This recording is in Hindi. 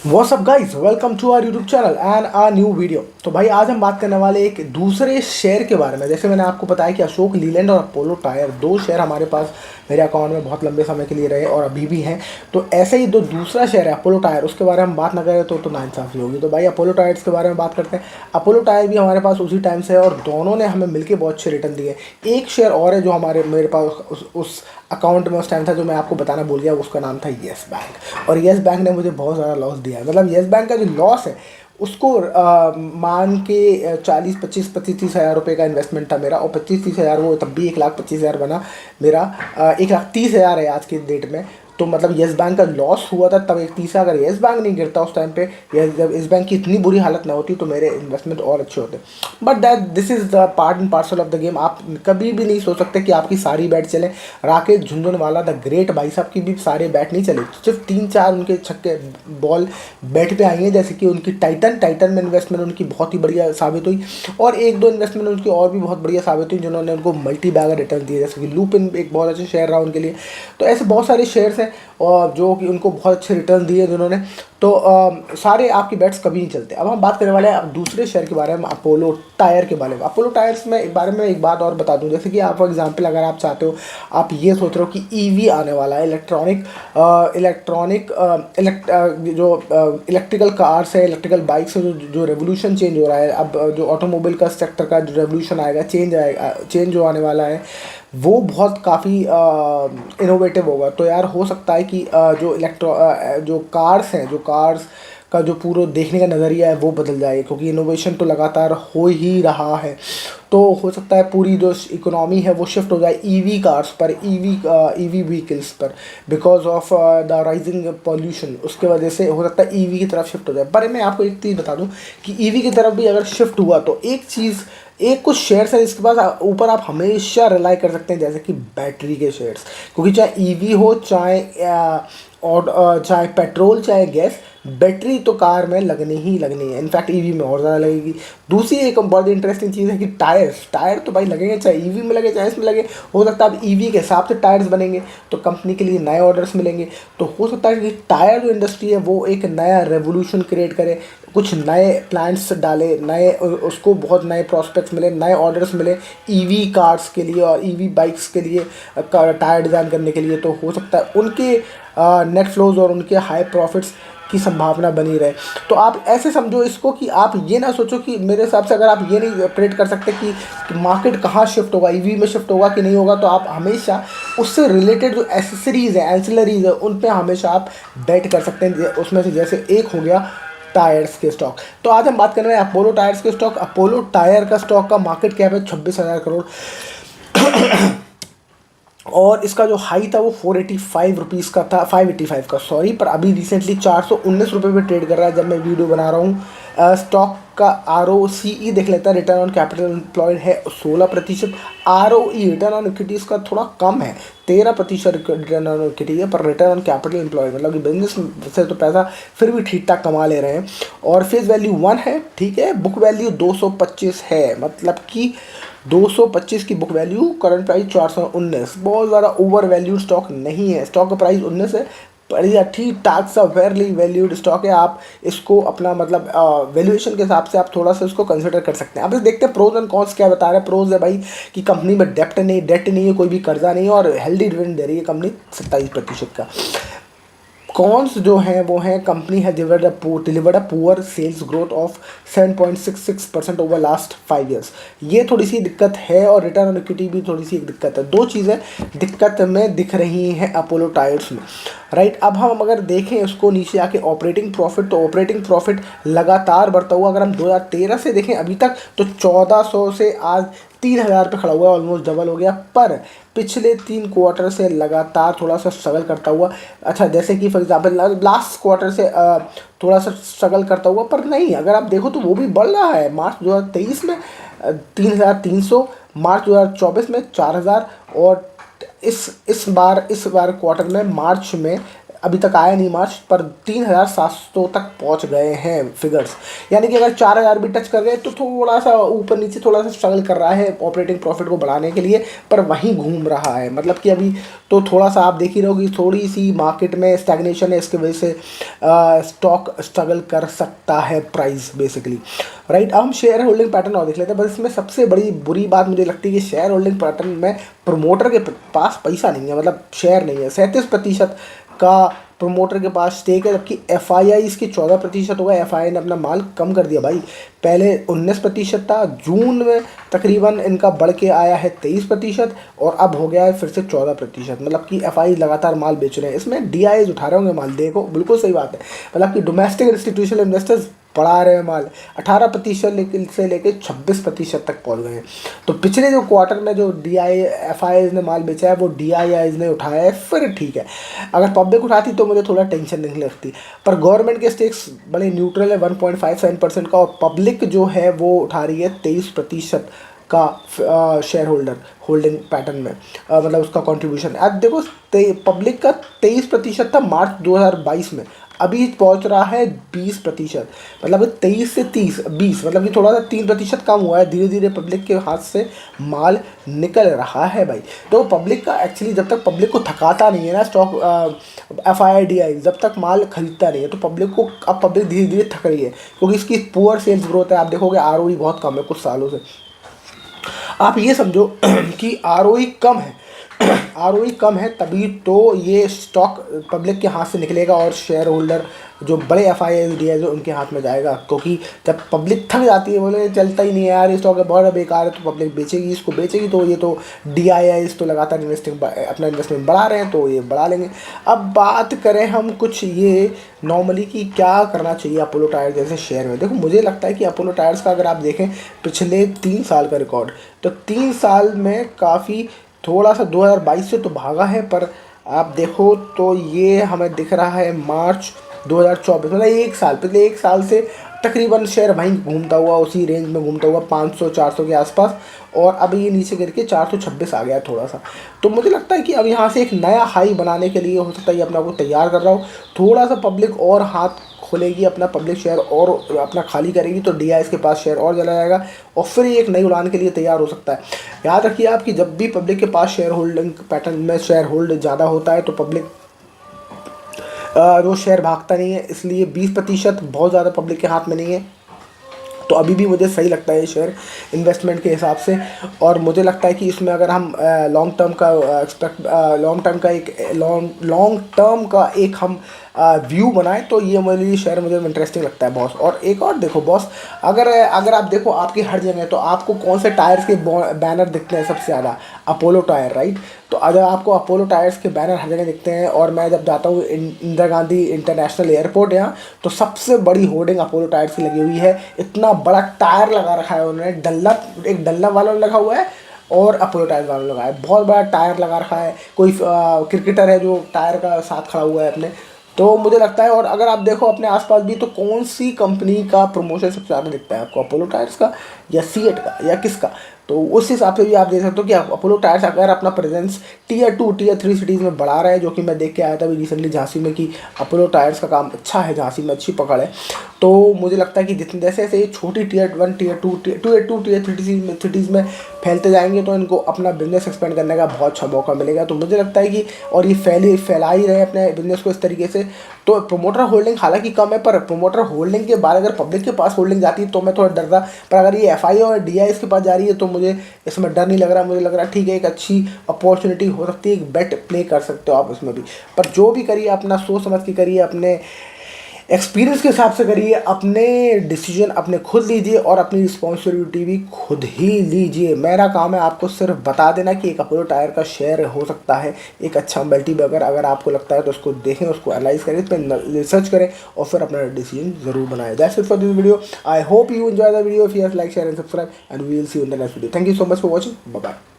What's up guys, welcome to our YouTube channel and a new video. तो भाई आज हम बात करने वाले एक दूसरे शेयर के बारे में। जैसे मैंने आपको बताया कि अशोक लीलैंड और अपोलो टायर दो शेयर हमारे पास मेरे अकाउंट में बहुत लंबे समय के लिए रहे और अभी भी हैं। तो ऐसे ही दो दूसरा शेयर है अपोलो टायर, उसके बारे में बात ना करें तो नाइंसाफ़ी होगी। तो भाई अपोलो टायर्स के बारे में बात करते हैं। अपोलो टायर भी हमारे पास उसी टाइम से है और दोनों ने हमें मिलकर बहुत अच्छे रिटर्न दिए। एक शेयर और है जो मेरे पास उस अकाउंट में उस टाइम था, जो मैं आपको बताना भूल गया। उसका नाम था येस बैंक, और येस बैंक ने मुझे बहुत ज़्यादा लॉस दिया है। मतलब येस बैंक का जो लॉस है उसको मान के 40-25-30 हज़ार रुपये का इन्वेस्टमेंट था मेरा, और 25-30 हज़ार वो तब भी 1,25,000 बना मेरा। 1,30,000 है आज के डेट में। तो मतलब येस बैंक का लॉस हुआ था तब 1,30,000। अगर येस बैंक नहीं गिरता उस टाइम पे, या जब येस बैंक की इतनी बुरी हालत ना होती, तो मेरे इन्वेस्टमेंट और अच्छे होते। But that this is the part and parcel of the game. आप कभी भी नहीं सोच सकते कि आपकी सारी बैट चले। राकेश झुनझुनवाला द ग्रेट भाई साहब की भी सारे बैट नहीं चले, सिर्फ 3-4 उनके छक्के बॉल बैट पे आई हैं। जैसे कि उनकी टाइटन में इन्वेस्टमेंट उनकी बहुत ही बढ़िया साबित हुई, और एक दो इन्वेस्टमेंट उनकी और भी बहुत बढ़िया साबित हुई जिन्होंने उनको मल्टी बैगर रिटर्न दिए। जैसे कि लूपिन एक बहुत अच्छे शेयर रहा उनके लिए। तो ऐसे बहुत सारे शेयर्स हैं और जो कि उनको बहुत अच्छे रिटर्न दिए जिन्होंने। तो सारे आपकी बैट्स कभी नहीं चलते। अब हम बात करने वाले हैं अब दूसरे शेयर के बारे में, अपोलो टायर के बारे में। अपोलो टायर्स में एक बारे में एक बात और बता दूं, जैसे कि आप फॉर एग्जांपल अगर आप चाहते हो, आप ये सोच रहे हो कि ईवी आने वाला है, इलेक्ट्रॉनिक जो इलेक्ट्रिकल कार्स है, इलेक्ट्रिकल बाइक्स है, जो जो रेवोल्यूशन चेंज हो रहा है अब, जो ऑटोमोबाइल का सेक्टर का जो रेवोल्यूशन आएगा, चेंज जो आने वाला है, वो बहुत काफ़ी इनोवेटिव होगा। तो यार हो सकता है कि जो कार्स का जो पूरा देखने का नज़रिया है वो बदल जाए, क्योंकि इनोवेशन तो लगातार हो ही रहा है। तो हो सकता है पूरी जो इकोनॉमी है वो शिफ्ट हो जाए ईवी कार्स पर, ईवी व्हीकल्स पर, because of the rising pollution. उसके वजह से हो सकता है ईवी की तरफ शिफ्ट हो जाए। पर मैं आपको एक चीज़ बता दूं कि ईवी की तरफ भी अगर शिफ्ट हुआ तो एक कुछ शेयर्स हैं जिसके पास ऊपर आप हमेशा रिलाई कर सकते हैं, जैसे कि बैटरी के शेयर्स। क्योंकि चाहे ईवी हो, और चाहे पेट्रोल चाहे गैस, बैटरी तो कार में लगनी ही लगनी है। इनफैक्ट ईवी में और ज़्यादा लगेगी। दूसरी एक बहुत इंटरेस्टिंग चीज़ है कि टायर तो भाई लगेंगे, चाहे ईवी में लगे चाहे इसमें लगे। हो सकता है अब ईवी के हिसाब से टायर्स बनेंगे तो कंपनी के लिए नए ऑर्डर्स मिलेंगे। तो हो सकता है कि टायर जो इंडस्ट्री है वो एक नया रेवोल्यूशन क्रिएट करे, कुछ नए प्लांट्स डाले, नए उसको बहुत नए प्रॉस्पेक्ट्स मिले, नए ऑर्डर्स मिले ईवी कार्स के लिए और ईवी बाइक्स के लिए, टायर डिज़ाइन करने के लिए। तो हो सकता है उनके नेट फ्लोज और उनके हाई प्रॉफिट्स की संभावना बनी रहे। तो आप ऐसे समझो इसको कि आप ये ना सोचो कि, मेरे हिसाब से अगर आप ये नहीं प्रेडिक्ट कर सकते कि मार्केट कहाँ शिफ्ट होगा, ईवी में शिफ्ट होगा कि नहीं होगा, तो आप हमेशा उससे रिलेटेड जो एसेसरीज है, एंसिलरीज है, उन पे हमेशा आप बेट कर सकते हैं। उसमें से जैसे एक हो गया टायर्स के स्टॉक। तो आज हम बात कर रहे हैं अपोलो टायर्स के स्टॉक। अपोलो टायर का स्टॉक का मार्केट कैप है 26,000 करोड़, और इसका जो हाई था वो 485 रुपीज़ का था, 585 का सॉरी। पर अभी रिसेंटली 419 रुपये पे ट्रेड कर रहा है जब मैं वीडियो बना रहा हूँ। स्टॉक का ROCE देख लेता है, रिटर्न ऑन कैपिटल एम्प्लॉयड है 16%। ROE रिटर्न ऑन इक्विटी इसका थोड़ा कम है, 13% रिटर्न ऑन इक्विटी है। पर रिटर्न ऑन कैपिटल एम्प्लॉयड मतलब कि बिजनेस से तो पैसा फिर भी ठीक ठाक कमा ले रहे हैं। और फेस वैल्यू 1 है, ठीक है। बुक वैल्यू 225 है, मतलब कि 225 की बुक वैल्यू, करंट प्राइस 419। बहुत ज़्यादा ओवर वैल्यूड स्टॉक नहीं है। स्टॉक का प्राइस 19 है, बढ़िया ठीक ठाक सा वेरली वैल्यूड स्टॉक है। आप इसको अपना मतलब वैल्यूएशन के हिसाब से आप थोड़ा सा इसको कंसिडर कर सकते हैं। अब देखते हैं प्रोज एंड कॉन्स क्या बता रहे हैं। प्रोज है भाई कि कंपनी में डेट नहीं है, कोई भी कर्जा नहीं है, और हेल्दी डिविडेंड दे रही है कंपनी 27% का। कॉन्स जो हैं वो हैं, कंपनी है delivered a poor sales growth of 7.66% over last 5 years. ये थोड़ी सी दिक्कत है, और रिटर्न ऑन इक्विटी भी थोड़ी सी एक दिक्कत है। दो चीज़ें दिक्कत में दिख रही हैं अपोलो टायर्स में, राइट। अब हम अगर देखें उसको नीचे आके ऑपरेटिंग प्रॉफिट, तो ऑपरेटिंग प्रॉफिट लगातार बढ़ता हुआ, अगर हम 2013 से देखें अभी तक, तो 1400 से आज 3,000 पे खड़ा हुआ है, ऑलमोस्ट डबल हो गया। पर पिछले 3 क्वार्टर से लगातार थोड़ा सा स्ट्रगल करता हुआ, अच्छा जैसे कि फॉर एग्जांपल लास्ट क्वार्टर से थोड़ा सा स्ट्रगल करता हुआ, पर नहीं, अगर आप देखो तो वो भी बढ़ रहा है। मार्च 2023 में 3,300, मार्च 2024 में 4,000, और इस बार क्वार्टर में मार्च में अभी तक आया नहीं मार्च, पर 3700 तक पहुंच गए हैं फिगर्स। यानी कि अगर 4000 भी टच कर गए तो थोड़ा सा ऊपर नीचे थोड़ा सा स्ट्रगल कर रहा है ऑपरेटिंग प्रॉफिट को बढ़ाने के लिए, पर वहीं घूम रहा है। मतलब कि अभी तो थोड़ा सा आप देख ही रहोगे, थोड़ी सी मार्केट में स्टैग्नेशन है, इसकी वजह से स्टॉक स्ट्रगल कर सकता है प्राइस बेसिकली, राइट। अब हम शेयर होल्डिंग पैटर्न और देख लेते हैं। बस इसमें सबसे बड़ी बुरी बात मुझे लगती है कि शेयर होल्डिंग पैटर्न में प्रमोटर के पास पैसा नहीं है, मतलब शेयर नहीं है। 37% का प्रमोटर के पास स्टेक है, जबकि एफ आई आई इसकी 14% होगा। एफ आई आई ने अपना माल कम कर दिया भाई, पहले 19% था, जून में तकरीबन इनका बढ़ के आया है 23% और अब हो गया है फिर से 14%। मतलब कि एफ आई लगातार माल बेच रहे हैं, इसमें डी आई उठा रहे होंगे माल। देखो बिल्कुल सही बात है, मतलब कि डोमेस्टिक इंस्टीट्यूशनल इन्वेस्टर्स बढ़ा रहे हैं माल, 18% से लेके 26% तक पहुंच गए हैं। तो पिछले जो क्वार्टर में जो डी आई एफ आई ने माल बेचा है वो डी आई आईज ने उठाया है, फिर ठीक है। अगर पब्लिक उठाती तो मुझे थोड़ा टेंशन नहीं लगती, पर गवर्नमेंट के स्टेक्स बड़े न्यूट्रल है 1.57% का, और पब्लिक जो है वो उठा रही है 23% का शेयर होल्डर होल्डिंग पैटर्न में, मतलब उसका कंट्रीब्यूशन। अब देखो पब्लिक का 23% था मार्च 2022 में, अभी पहुंच रहा है 20%। मतलब 23 से 20 मतलब कि थोड़ा सा 3% कम हुआ है। धीरे धीरे पब्लिक के हाथ से माल निकल रहा है भाई। तो पब्लिक का एक्चुअली जब तक पब्लिक को थकाता नहीं है ना stock F I D I, जब तक माल खरीदता नहीं है तो पब्लिक को, अब पब्लिक धीरे धीरे थक रही है क्योंकि इसकी पुअर सेल्स ग्रोथ है। आप देखोगे आर बहुत कम है कुछ सालों से। आप ये समझो कि आर कम है, आर कम है, तभी तो ये स्टॉक पब्लिक के हाथ से निकलेगा और शेयर होल्डर जो बड़े एफ आई आई डी है जो उनके हाथ में जाएगा। क्योंकि जब पब्लिक थक जाती है, बोले चलता ही नहीं है यार ये स्टॉक है बहुत बेकार है, तो पब्लिक बेचेगी, इसको बेचेगी। तो ये तो डी आई आई तो लगातार अपना इन्वेस्टमेंट बढ़ा रहे हैं, तो ये बढ़ा लेंगे। अब बात करें हम कुछ ये नॉर्मली कि क्या करना चाहिए अपोलो टायर जैसे शेयर में। देखो मुझे लगता है कि अपोलो टायर्स का अगर आप देखें पिछले 3 साल का रिकॉर्ड, तो 3 साल में काफ़ी थोड़ा सा 2022 से तो भागा है, पर आप देखो तो ये हमें दिख रहा है मार्च 2024, मतलब 1 साल, पिछले 1 साल से तकरीबन शेयर वहीं घूमता हुआ, उसी रेंज में घूमता हुआ 500-400 के आसपास, और अब ये नीचे गिर के 426 आ गया है थोड़ा सा। तो मुझे लगता है कि अब यहाँ से एक नया हाई बनाने के लिए हो सकता है ये अपना को तैयार कर रहा हो। थोड़ा सा पब्लिक और हाथ खोलेगी, अपना पब्लिक शेयर और अपना खाली करेगी, तो डी आई के पास शेयर और चला जाएगा और फिर ये एक नई उड़ान के लिए तैयार हो सकता है। याद रखिए आप कि जब भी पब्लिक के पास शेयर होल्डिंग पैटर्न में शेयर होल्ड ज़्यादा होता है तो पब्लिक रोज शेयर भागता नहीं है, इसलिए 20% बहुत ज़्यादा पब्लिक के हाथ में नहीं है। तो अभी भी मुझे सही लगता है ये शेयर इन्वेस्टमेंट के हिसाब से, और मुझे लगता है कि इसमें अगर हम लॉन्ग टर्म का एक हम व्यू बनाएं तो ये मेरे लिए शेयर मुझे इंटरेस्टिंग लगता है बॉस। और एक और देखो बॉस, अगर आप देखो आपकी हर जगह तो आपको कौन से टायर्स के बैनर दिखते हैं सबसे ज़्यादा? Apollo tyre, right. तो अगर आपको अपोलो टायर्स के बैनर हर जगह दिखते हैं, और मैं जब जाता हूँ इंदिरा गांधी इंटरनेशनल एयरपोर्ट यहाँ, तो सबसे बड़ी होर्डिंग अपोलो टायर्स की लगी हुई है। इतना बड़ा टायर लगा रखा है उन्होंने, एक डल्ला वाला लगा हुआ है और अपोलो टायर वाला लगा है, बहुत बड़ा टायर लगा रखा है। कोई क्रिकेटर है जो टायर का साथ खड़ा हुआ है अपने, तो मुझे लगता है। और अगर आप देखो अपने आसपास भी, तो कौन सी कंपनी का प्रमोशन सबसे ज़्यादा दिखता है आपको? अपोलो टायर्स का या सीएट का या किसका? तो उस हिसाब से भी आप देख सकते हो कि अपोलो टायर्स अगर अपना प्रेजेंस टियर 2 टियर 3 सिटीज़ में बढ़ा रहा है, जो कि मैं देख के आया था अभी रिसेंटली झांसी में कि अपोलो टायर्स का काम अच्छा है, झांसी में अच्छी पकड़ है। तो मुझे लगता है कि जितने जैसे जैसे ये छोटी टियर 1 टियर 2 टियर 3 सिटीज़ में फैलते जाएंगे तो इनको अपना बिजनेस एक्सपेंड करने का बहुत अच्छा मौका मिलेगा। तो मुझे लगता है कि, और ये फैला ही रहे अपने बिजनेस को इस तरीके से। तो प्रमोटर होल्डिंग हालांकि कम है, पर प्रमोटर होल्डिंग के बाद अगर पब्लिक के पास होल्डिंग जाती है तो मैं थोड़ा डरता, पर अगर ये एफ आई और डी आई के पास जा रही है तो मुझे इसमें डर नहीं लग रहा। मुझे लग रहा है ठीक है, एक अच्छी अपॉर्चुनिटी हो सकती है, एक बेट प्ले कर सकते हो आप इसमें भी। पर जो भी करिए अपना सोच समझ के करिए, अपने एक्सपीरियंस के हिसाब से करिए, अपने डिसीजन अपने खुद लीजिए और अपनी रिस्पॉन्सिबिलिटी भी खुद ही लीजिए। मेरा काम है आपको सिर्फ बता देना कि एक अपोलो टायर का शेयर हो सकता है एक अच्छा मल्टी बैगर। अगर आपको लगता है तो उसको देखें, उसको एनालाइज करें, इस पर रिसर्च करें और फिर अपना डिसीजन जरूर बनाएं। That's it for this video. I hope you enjoy the video. If you like share and subscribe and we will see you in the next video. Thank you so much for watching. Bye bye.